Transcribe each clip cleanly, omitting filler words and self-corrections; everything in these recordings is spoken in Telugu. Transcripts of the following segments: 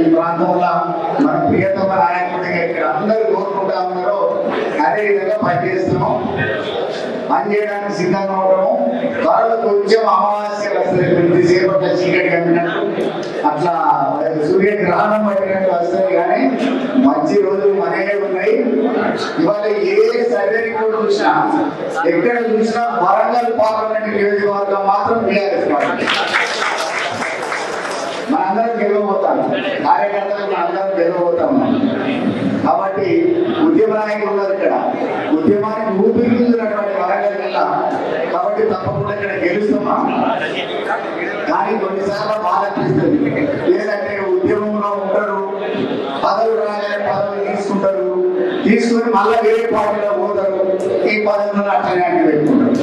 ఈ ప్రాంతంలో మన ప్రియతమ నాయకుడిగా ఇక్కడ అందరూ కోరుకుంటా ఉన్నారో అదే విధంగా పనిచేస్తున్నాం. పనిచేయడానికి సిద్ధంగా ఉండము. త్వరలో కొంచెం అమావాస్య వస్తుంది, కొద్దిసేపట్ల చీకటి కమ్మినట్టు అట్లా సూర్యగ్రహణం పట్టినట్టు వస్తుంది. కానీ మంచి రోజులు మనమే ఉన్నాయి. ఇవాళ ఏ సర్వే రిపోర్ట్ చూసినా ఎక్కడ చూసినా వరంగల్ పార్లమెంట్ నియోజకవర్గం మాత్రం టీఆర్ఎస్ పార్టీ. మనందరం గెలవబోతాం, కార్యకర్తలు మనందరం గెలవబోతాం. కాబట్టి ఉద్యమ నాయకులు ఉన్నారు ఇక్కడ, ఉద్యమానికి ఊపిరితున్నటువంటి వరంగల్ జిల్లా. కాబట్టి తప్పకుండా ఇక్కడ గెలుస్తామా. కానీ కొన్నిసార్లు బాధ అనిపిస్తుంది. లేదంటే ఉద్యమంలో ఉంటారు, పదవులు రాగానే పదవులు తీసుకుంటారు, తీసుకుని మళ్ళీ వేరే పార్టీలో పోతారు, ఈ పదవులను అట్లనే అడ్డు పెట్టుకుంటారు.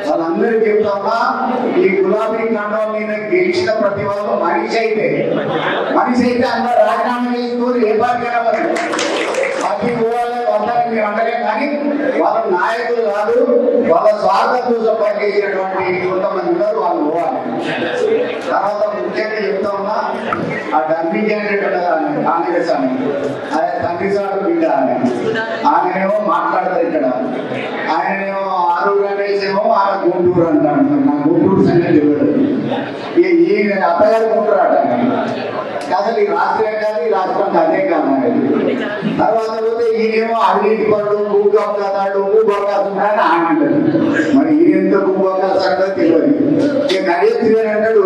వాళ్ళందరికీ చెప్తామా, ఈ గులాబీ కండం మీద గెలిచిన ప్రతి వాళ్ళు మనిషి అయితే అందరూ రాజీనామా చేసుకొని ఏ పార్టీ పార్టీ పోవాలి అందరికి మేము అంటలే. కానీ వాళ్ళ నాయకులు కాదు, వాళ్ళ స్వార్థం కోసం పనిచేసినటువంటి కొంతమంది ఉన్నారు, వాళ్ళు పోవాలి. తర్వాత ముఖ్యంగా చెప్తా ఉన్నా, ఆ డంపీ క్యాండిడేట్ ఉండదు కాంగ్రెస్ అని, అదే తండ్రి సాడు బిడ్డ అని ఆయనేమో మాట్లాడతారు ఇక్కడ. ఆయనేమో ఆరు రమేష్ ఏమో ఆయన గుంటూరు అంటాడు. నా గుంటూరు సంగతి తెలియదు. ఈ అత్తగారు గుంటూరు అట. అసలు ఈ రాష్ట్రం కాదు, ఈ రాష్ట్రం అదే కాదు. తర్వాత పోతే ఈయనేమో అవినీతి పనులు, భూమి అవకాశాలు, భూమి అవకాశం అని ఆయన అంటారు. మరి ఈయన ఎంత భూమి అవకాశాలు తెలియదు. ఇక నరేంద్ర అంటాడు,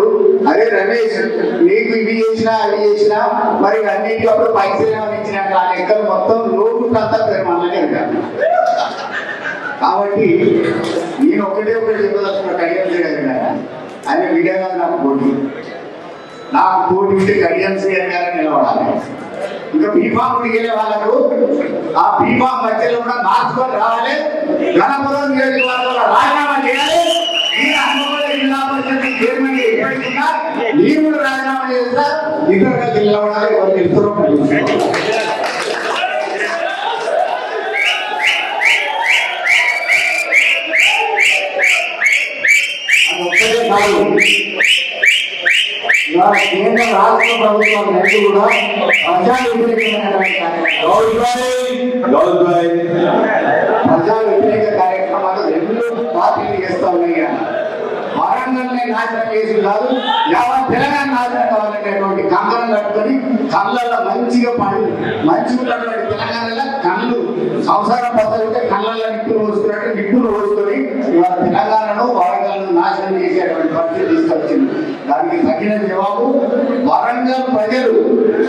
అదే రమేష్ నీకు ఇవి చేసినా అవి చేసినా మరి అన్నింటికి అప్పుడు పైసలు ఇచ్చినా ఆ లెక్కలు మొత్తం లోటు అంతా పెరమాలని అంటారు. కాబట్టి నేను ఒకటే చెప్పదలుచుకున్న కడియంశ్రీ గారు, ఆయన విడగా నాకు పోటీ ఉంటే కడియంశ్రీ గారు నిలబడాలి. ఇంకా బీఫామ్ వెళ్ళే వాళ్ళకు ఆ బీఫామ్ మధ్యలో కూడా మార్చుకొని రావాలి. గణపురం నియోజకవర్గంలో రాజీనామా చేయాలి. జిల్లా పరిషత్ చైర్మన్ ఎప్పటికన్నా మీరు కూడా రాజీనామా చేస్తా, ఇతరుగా నిలబడాలి. ఎవరు ఇద్దరు కేంద్ర రాష్ట్ర ప్రభుత్వం రెండు కూడా ప్రజా వ్యతిరేక కార్యక్రమాలు రెండు పార్టీలు చేస్తా ఉన్నాయి. వరంగల్ని నాశనం చేసి కాదు, యావత్ తెలంగాణ నాశనం కావాలనేటువంటి కంకణం కట్టుకొని కళ్ళల్లో మంచిగా పండు మంచిగా ఉన్నటువంటి తెలంగాణలో కళ్ళు సంసారం పద్ధతి కళ్ళల్లో నిప్పులు పోసుకున్నట్టు నిప్పులు పోసుకొని ఇవాళ తెలంగాణను వరంగల్ను నాశనం చేసేటువంటి పరిస్థితి తీసుకొచ్చింది. దానికి తగిన జవాబు వరంగల్ ప్రజలు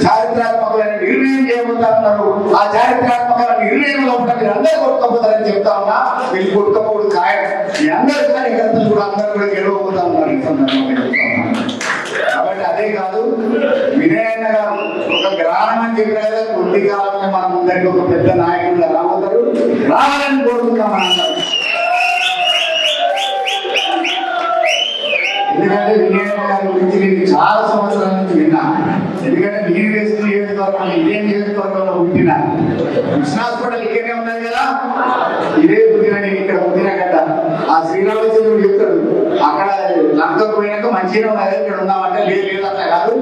చారిత్రాత్మకమైన నిర్ణయం చేయబోతున్నారు. ఆ చారిత్రాత్మకమైన నిర్ణయం లోపల మీరు అందరూ కొట్టుకోపోతారని చెప్తా ఉన్నా. వీళ్ళు కొట్టుకోపోవడం ఖాయం. మీ అందరి కార్యకర్తలు కూడా అందరూ కూడా గెలవబోతా ఉన్నారు ఈ సందర్భంగా. కాబట్టి అదే కాదు, వినయన్న గారు ఒక గ్రామం అని చెప్పిన కొద్ది కాలంలో మన ముందరికి ఒక పెద్ద నాయకుడు రాబోతారు, రావాలని కోరుకుంటాం అన్నారు. ఎందుకంటే వినయన్న గారి గురించి నేను చాలా సంవత్సరాల నుంచి విన్నా. ఎందుకంటే నేను వేసిన నియోజకవర్గం ఇదే నియోజకవర్గంలో పుట్టిన. కృష్ణ హాస్పిటల్ ఇక్కడే ఉన్నది కదా, ఇదే పుట్టిన నేను ఇక్కడ పుట్టిన కదా. ఆ శ్రీరామచంద్రుడు చెప్తాడు, అక్కడ లంకకు పోయినాక మంచిగా ఉన్నది, ఇక్కడ ఉన్నామంటే లేదు అట్లా కాదు.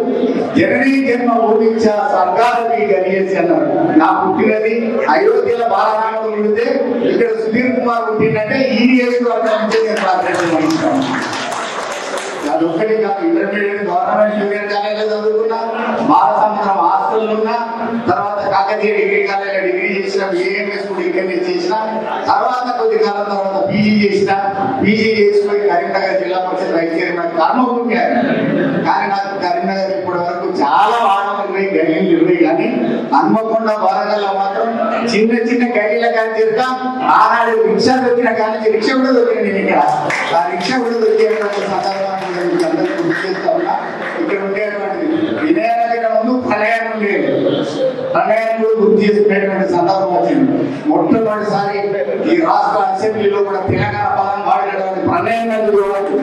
జననీ జన్మ ఊహించా సర్గానికి గడియేసి అన్నాడు. నా పుట్టినది అయోధ్యలో బాలరాముడు పుడితే ఇక్కడ సుధీర్ కుమార్ పుట్టిందంటే ఈ నియోజకవర్గం నుంచి నేను ప్రాధాన్యత వహిస్తాను. అదొక్కటి కాదు, ఇంటర్మీడియట్ గవర్నమెంట్ జూనియర్ కాలేజీలో చదువుకున్నా, బాలసముద్రం హాస్టల్ ఉన్నా, తర్వాత కాకతీయ డిగ్రీ కాలేజీలో డిగ్రీ చేసిన, ఏఎంఎస్ డిగ్రీ చేసిన, తర్వాత కొద్ది కాలం తర్వాత పీజీ చేసిన. పీజీ చేసుకుని కరీంనగర్ జిల్లా పరిషత్ వైస్ చైర్మన్ కర్మభూమి. కానీ నాకు కరీంనగర్ ఇప్పటి వరకు చాలా వాహనాలు గలీలు ఇరవై, కానీ హన్మకొండ వరంగల్లో మాత్రం చిన్న చిన్న గలీల కానీ తిరుగుతా. ఆనాడు రిక్షా దొరికిన కానీ రిక్షా కూడా దొరికింది. నేను ఇక్కడ ఆ రిక్షా కూడా దొరికేటువంటి సందర్భాన్ని అందరూ గుర్తు చేస్తా ఉన్నా. ఇక్కడ ఉండేటువంటి వినయనగర ముందు ప్రళయాన్ని ఉండేది, ప్రళయాన్ని కూడా గుర్తు చేసుకునేటువంటి సందర్భం వచ్చింది. మొట్టమొదటిసారి ఈ రాష్ట్ర అసెంబ్లీలో కూడా తెలంగాణ పదం వాడినటువంటి ప్రళయాన్ని చూడవచ్చు.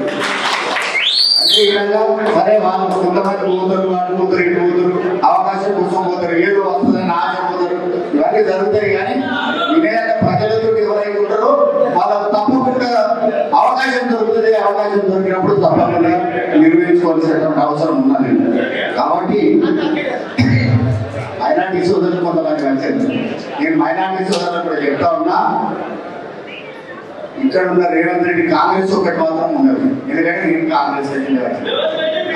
అదేవిధంగా సరే వాళ్ళు కొంతమంది పోతారు, అటు పోతారు, ఇటు పోతారు, అవకాశం కోసం పోతారు, ఏదో వస్తుందని ఆశ పోతారు, ఇవన్నీ జరుగుతాయి. కానీ వినయన ప్రజలతో ఎవరైతే ఉంటారో వాళ్ళకు తప్పకుండా అవకాశం దొరుకుతుంది. అవకాశం దొరికినప్పుడు తప్పకుండా నిర్వహించుకోవాల్సినటువంటి అవసరం ఉన్నది. కాబట్టి మైనార్టీ సోదరులు కొంతమంది వచ్చారు. నేను మైనార్టీ సోదరులు కూడా చెప్తా ఉన్నా, ఇక్కడ ఉన్న రేవంత్ రెడ్డి కాంగ్రెస్ ఒకటి మాత్రం ఉండదు. ఎందుకంటే నేను కాంగ్రెస్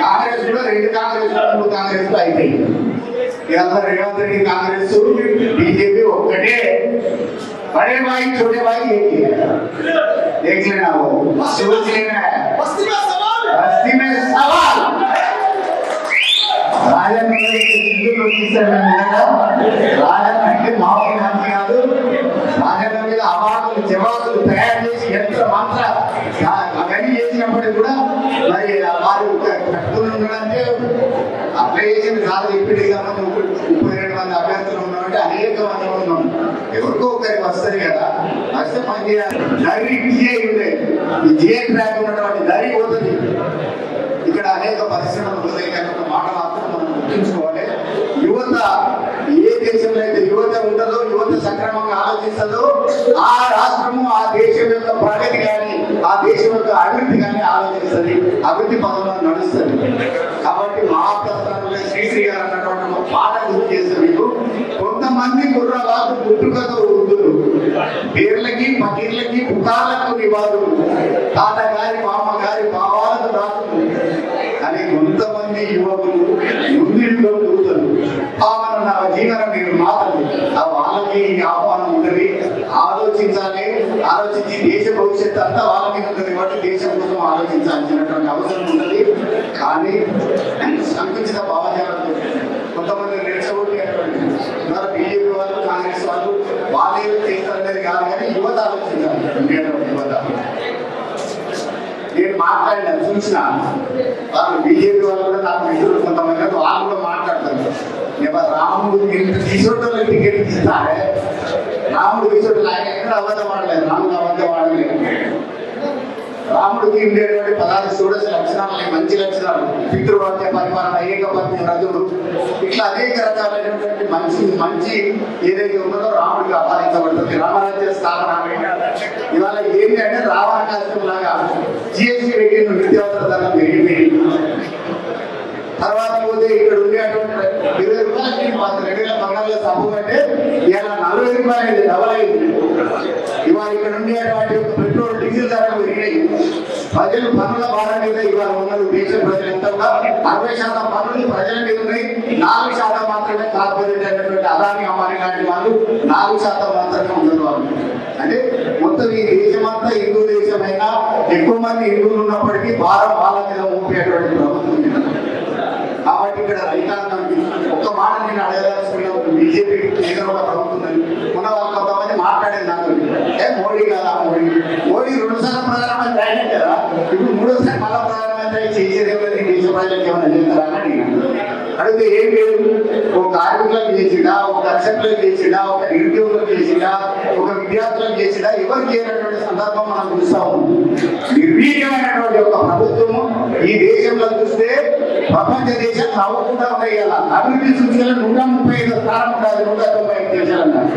కాంగ్రెస్ కూడా 2 కాంగ్రెస్ 3 కాంగ్రెస్ అయిపోయి ఇవాళ రేవంత్ రెడ్డి కాంగ్రెస్ बीजेपी ఒక్కటే. बड़े भाई छोटे भाई एक ही है, देख लेना, वो सोच लेना है. बस्ती में सवाल రాజన్న మామూలు మంత్రి కాదు. రాజన్న మీద అవార్డులు జవాబులు తయారు చేసి యంత్ర మంత్ర అవన్నీ చేసినప్పటికీ కూడా మరి వారు కట్టుకుని ఉండడంటే అప్లై చేసింది కాదు. ఇప్పుడు 32 మంది అభ్యర్థులు ఉన్నారంటే అనేక మంది ఉన్నాం. ఎవరికో ఒకరికి వస్తుంది కదా, వస్తే పని చేయాలి. దరి జిఐ ఉండే ఈ జిఐ ట్రాక్ ఉన్నటువంటి దరి పోతుంది. ఇక్కడ అనేక పరిశ్రమలు ఉన్నాయి. కానీ ఒక మాట మాత్రం మనం గుర్తుంచుకోవాలి, యువత ఏ దేశంలో అయితే యువత ఉంటుందో, యువత సక్రమంగా ఆలోచిస్తుందో ఆ రాష్ట్రము ఆ దేశం యొక్క ప్రగతి కానీ ఆ దేశం యొక్క అభివృద్ధి కానీ ఆలోచిస్తుంది, అభివృద్ధి పదంలో నడుస్తుంది. కాబట్టి మహాప్రస్థానంలో శ్రీశ్రీ గారు అన్నటువంటి ఒక పాట గుర్తు చేస్తే మీకు, కొంతమంది కుర్రవాళ్ళు పుట్టుకతో వృద్ధులు, పేర్లకి పకీర్లకి పుకార్లకు నివాదులు, తాతగారి మామగారి భావాలకు రాసులు అని కొంతమంది యువకులు ముందులో కూతురు నా జీవన నిర్మాతలు. వాళ్ళకి ఆహ్వానం ఉంటుంది, ఆలోచించాలి. ఆలోచించి దేశ భవిష్యత్తు అంతా వాళ్ళ మీద ఉంటుంది కాబట్టి దేశం కోసం ఆలోచించాల్సినటువంటి అవసరం ఉంటుంది. కానీ సంకుచిత భావజాలంతో కొంతమంది రెచ్చగొట్టేటువంటి బీజేపీ వాళ్ళు కాంగ్రెస్ వాళ్ళు వాళ్ళే చేస్తారనేది కాదు, కానీ యువత ఆలోచించాలి. యువత నేను మాట్లాడిన చూసిన వాళ్ళు బీజేపీ వాళ్ళు కూడా నాకు మిత్రులు కొంతమంది వాళ్ళు కూడా మాట్లాడతారు. రాముడు తీసుకోవటంలో టికెట్ ఇస్తారే, రాముడు తీసుకోవటం ఆయన ఎక్కడ అబద్ధం ఆడలేదు, రాముడు అబద్ధం ఆడలేదు. రాముడికి ఉండేటువంటి 16 షోడశ లక్షణాలు, మంచి లక్షణాలు, పితృవాక్య పరిపాలన, ఏకపత్ని వ్రతుడు, ఇట్లా అనేక రకాలైనటువంటి మంచి ఏదైతే ఉన్నదో రాముడికి ఆపాదించబడుతుంది. రామరాజ్య స్థాపన ఇవాళ ఏంటి అంటే రావణాస్త్రం లాగా జిఎస్టీ పెట్టిన నిత్యావసర ధరలు పెరిగిపోయింది. తర్వాత పోతే ఇక్కడ ఉండేటువంటి 20 రూపాయలకి 2016 సబ్బు కంటే ఇలా 40 రూపాయలు డబల్ అయింది. ఇవాళ ఇక్కడ ఉండేటువంటి పెట్రోల్ డీజిల్ ధరలు పెరిగినాయి. ప్రజలు పన్నుల భారం మీద ఇవాళ ఉన్నారు. దేశ ప్రజలు ఎంత కూడా 60% పన్నులు ప్రజల మీద ఉన్నాయి. 4% మాత్రమే కార్పొరేట్ అయినటువంటి అదాని అమ్మాని లాంటి వాళ్ళు 4% మాత్రమే ఉన్నారు వాళ్ళు. అంటే మొత్తం ఈ దేశమంతా హిందూ దేశమైనా ఎక్కువ మంది హిందువులు ఉన్నప్పటికీ భారం వాళ్ళ మీద మోపేటువంటి ప్రభుత్వం. కాబట్టి ఇక్కడ రైతాంగానికి ఒక్క మాట నేను అడగదలుచుకున్నా, బీజేపీ కేంద్రంలో ప్రభుత్వం ఉన్న వాళ్ళు కొంతమంది మాట్లాడేది నాకు, మోడీ కదా మోడీ 2 సార్లు ప్రధానమంత్రి అయినా కదా, ఇప్పుడు 3వ మళ్ళా ప్రధానమంత్రి చేసేది ఎవరు, దేశ ప్రజలకు ఏమైనా చేస్తారా అని అడిగితే ఏం లేదు. ఒక కార్మికులకు చేసినా, ఒక కర్షకులకు చేసినా, ఒక నిరుద్యోగులకు చేసినా, ఒక విద్యార్థులకు చేసినా ఎవరు చేయనటువంటి సందర్భం మనం చూస్తా ఉన్నాం. నిర్వీర్యమైనటువంటి ఒక ప్రభుత్వము ఈ దేశంలో చూస్తే ప్రపంచ దేశాలు నవ్వకుండా ఉన్నాయి. కదా అభివృద్ధి సూచికలు 135వ స్థానం ఉండాలి, 195 దేశాలన్నారు.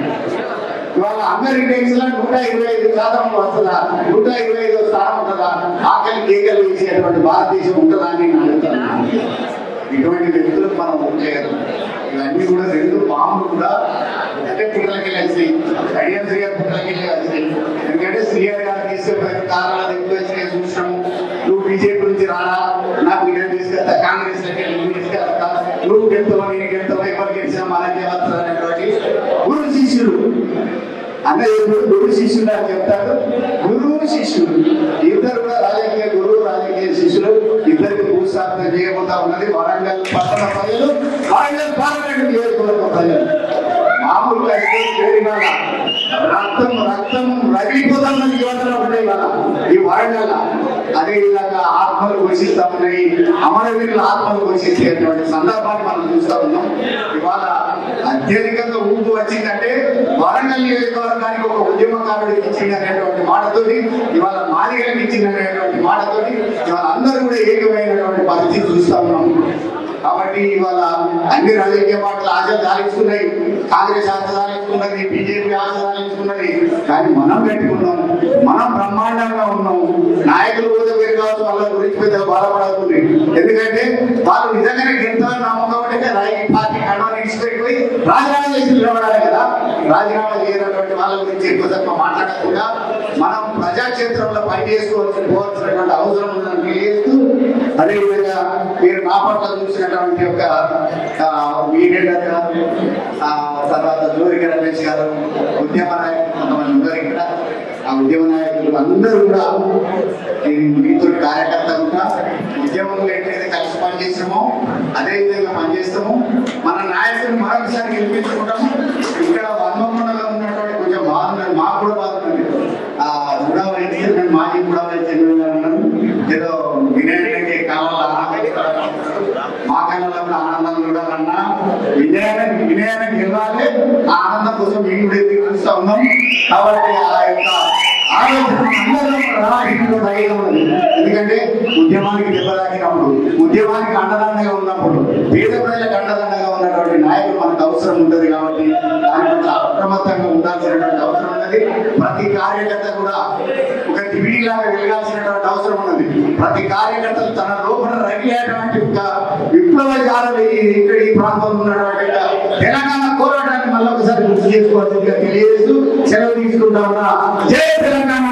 ఇవాళ అందరి ఇండెక్స్ లో 125% వస్తుందా, 125వ స్థానం ఉంటుందా? ఆకలి కేకలు వేసేటువంటి భారతదేశం ఉంటుందా అని నేను అడుగుతాను. ఇటువంటి వ్యక్తులకు మనం ఉండలేదు. ఇవన్నీ కూడా 2 పాములు కూడా అంటే పుట్టలకి వెళ్ళి ఐడియా శ్రీగారి పుట్టలకి వెళ్ళి. ఎందుకంటే శ్రీగారి గారు తీసుకెళ్ళిన కారణాలు ఎక్కువ వచ్చినాయి చూసినాము. నువ్వు బీజేపీ నుంచి రారా, నాకు ఇక్కడ తీసుకెళ్తా, కాంగ్రెస్ లకి నువ్వు తీసుకెళ్తా, నువ్వు గెలుతావా నేను గెలుతావా, ఎవరు గెలిచినా మనకే వస్తుంది అనేటువంటి గురు శిష్యుడు అన్నయ్య. గురు శిష్యుడు అని చెప్తాడు. గురువు శిష్యుడు ఇద్దరు కూడా రాజకీయ గురువు, రాజకీయ శిష్యులు, ఇద్దరికి భూస్థాపన చేయబోతా ఉన్నది వరంగల్ పట్టణ ప్రజలు, వరంగల్ పార్లమెంట్ నియోజకవర్గ ప్రజలు. మామూలుగా రక్తం రగిలిపోతామని యువతలో ఉన్నాయి కదా ఈ వరంగల్. అదేవిధంగా ఆత్మలు ఘోషిస్తా ఉన్నాయి, అమరవీరుల ఆత్మలు ఘోషించేటువంటి సందర్భాన్ని మనం చూస్తూ ఉన్నాం. ఇవాళ అత్యధికంగా ఊపు వచ్చిందంటే వరంగల్ నియోజకవర్గానికి ఒక ఉద్యమకారుడికి ఇచ్చిందనేటువంటి మాటతోటి, ఇవాళ మాదిగలకు ఇచ్చిందనేటువంటి మాటతోటి ఇవాళ అందరూ కూడా ఏకమైనటువంటి పరిస్థితి చూస్తా ఉన్నాం. కాబట్టి ఇవాళ అన్ని రాజకీయ పార్టీలు ఆశ సాధిస్తున్నాయి. కాంగ్రెస్ ఆశ సాధిస్తున్నది, బీజేపీ ఆశ సాధిస్తున్నది. కానీ మనం పెట్టుకున్నాం, మనం బ్రహ్మాండంగా ఉన్నాం. నాయకులు కూడా పేరు కావచ్చు, వాళ్ళ గురించి పెద్దగా బాధపడతుంది. ఎందుకంటే వాళ్ళు నిజంగానే ఎంతో నమ్మకం ఉంటే ఈ పార్టీ కడవని ఇచ్చిపోయి రాజీనామా చేసి నిలబడాలి కదా. రాజీనామా చేయనటువంటి వాళ్ళ గురించి ఎక్కువ తక్కువ మాట్లాడకుండా మనం ప్రజాక్షేత్రంలో పోవాల్సినటువంటి అవసరం ఉందని తెలియజేస్తూ, అదేవిధంగా మీరు నా పట్ల చూసినటువంటి యొక్క వీరేందర్ గారు, తర్వాత జోరికి రమేష్ గారు, ఉద్యమ నాయకులు కొంతమంది ఉన్నారు ఇక్కడ. ఆ ఉద్యమ నాయకులు అందరూ కూడా మీతో కార్యకర్త కూడా ఉద్యమంలో ఎట్లయితే కలిసి పనిచేస్తామో అదే విధంగా పనిచేస్తాము. మన నాయకులు మరొకసారి గెలిపించుకుంటాము. ఇక్కడ హన్మకొండలో ఉన్నటువంటి కొంచెం బాగుంది, మాకు కూడా బాగుంటుంది. కూడా అయితే నేను మాజీ కూడా ఉన్నాను. ఏదో వినయానికి కావాలన్నా మా కళ్ళలో కూడా ఆనందం కూడా అన్నా వినయానికి గెలవాలి. ఆ ఆనందం కోసం మేము కూడా ఎదుగుతూ ఉన్నాం. కాబట్టి ఆ యొక్క ఎందుకంటే ఉద్యమానికి దెబ్బతాకినప్పుడు, ఉద్యమానికి అండదండగా ఉన్నప్పుడు, పేద ప్రజలకు అండదండగా ఉన్నటువంటి నాయకులు మనకు అవసరం ఉంటుంది. కాబట్టి దాని పట్ల అప్రమత్తంగా ఉండాల్సినటువంటి అవసరం ఉన్నది. ప్రతి కార్యకర్త కూడా ఒక దివిడిలాగా వెలగాల్సినటువంటి అవసరం ఉన్నది. ప్రతి కార్యకర్తలు తన లోపల రగిలేటువంటి ఒక విప్లవ జాలు ఇక్కడ ఈ ప్రాంతంలో ఉన్నటువంటి తెలంగాణ పోరాటాన్ని మళ్ళీ ఒకసారి గుర్తు చేసుకోవాల్సిందిగా తెలియజేస్తూ సెలవు తీసుకుంటా ఉన్నా. జై తెలంగాణ.